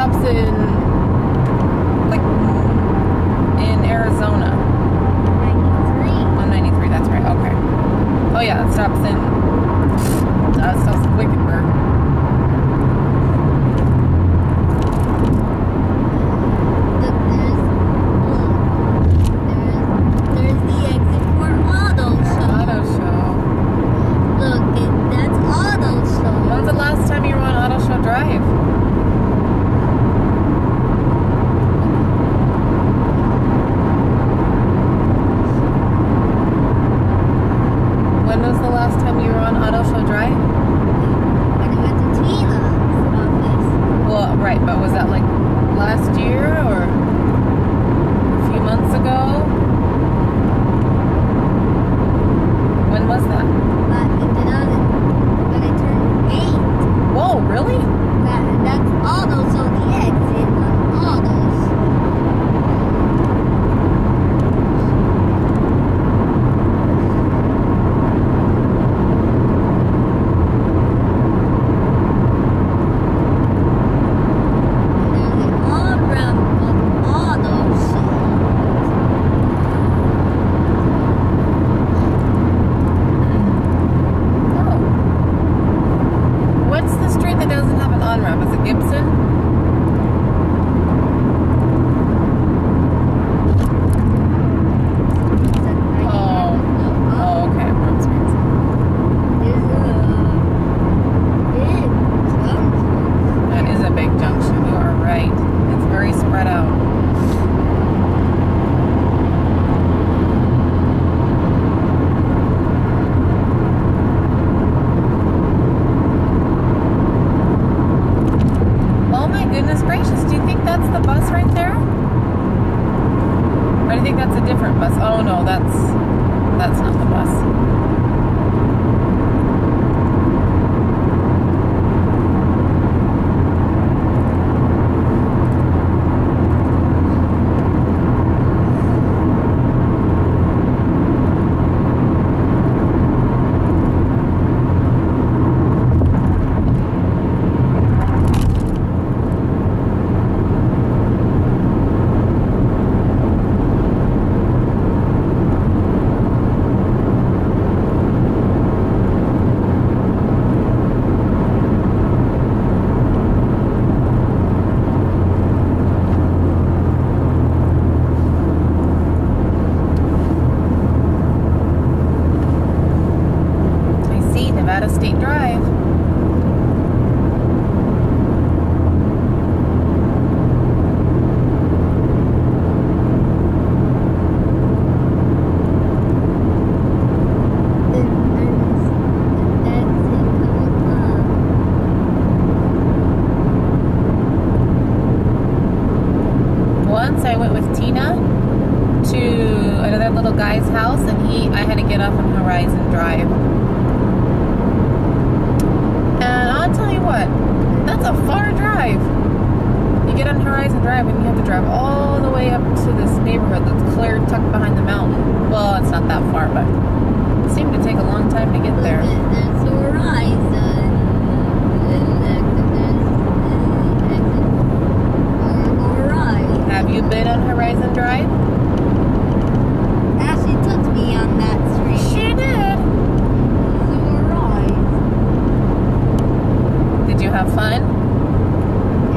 stops in, like, in Arizona. 93. On 93, that's right, okay. Oh yeah, it stops in Wickenburg. Look, there's the exit for auto show. Auto show. Look, that's auto show. When's the last time you were on Auto Show Drive? When was the last time you were on Auto Show Drive? When I went to Tina's office. Well, right, but was that like last year or a few months ago? When was that? But it did not, when I turned 8. Whoa, really? That's auto show, the exit on autos. There's an on-ramp on auto show. Oh. What's the street that doesn't have an on-ramp? Is it Gibson? Oh, okay. Wrong streets. That is a big junction. You are right. It's very spread out. Oh my goodness gracious. Do you think that's the bus right there? Or do you think that's a different bus? Oh no, that's not the bus. I see Nevada State Drive. Once I went with Tina to another little guy's house, and I had to get off on Horizon Drive. And I'll tell you what, that's a far drive. You get on Horizon Drive and you have to drive all the way up to this neighborhood that's clear, tucked behind the mountain. Well, it's not that far, but it seemed to take a long time to get there. There's Horizon. Have you been on Horizon Drive? Ashley took me on that street. She did. Horizon. Did you have fun?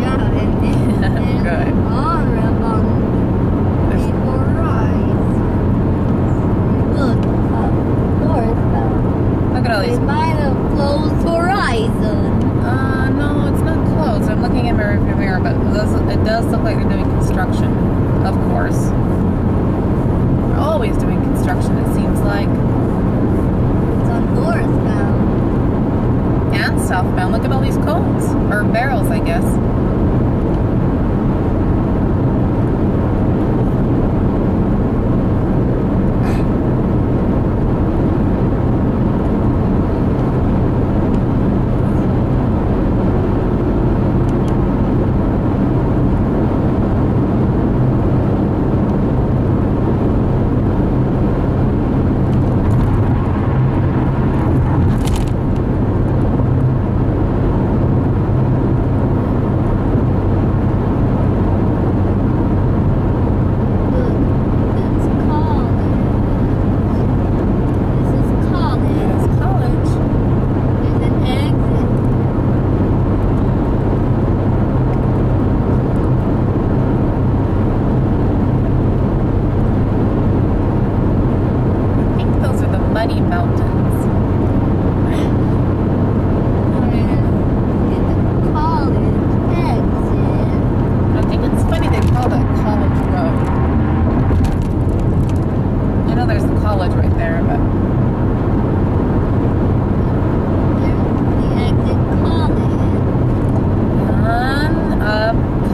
Yeah, and then Good. on-ramp on the Horizon. Look, northbound. Look at all They these. might have closed Horizon. No, it's not closed. I'm looking in my rearview mirror, but it does look like they're doing construction. Of course. They're always doing construction, it seems like. It's on northbound. And southbound. Look at all these cones. Or barrels, I guess.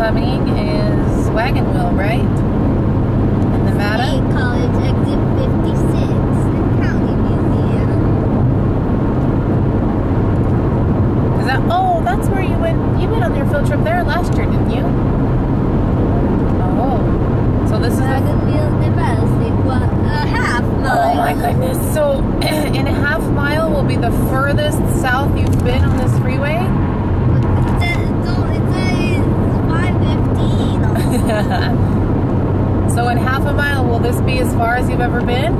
coming is Wagon Wheel, right? In Nevada? State College Exit 56 and County Museum. Is that? Oh, that's where you went. You went on your field trip there last year, didn't you? Oh, so this is Wagon Wheel, Nevada State, a half mile. Oh my goodness! So, in a half mile will be the furthest south you've been on this freeway. It says 5:15. So, in half a mile, will this be as far as you've ever been?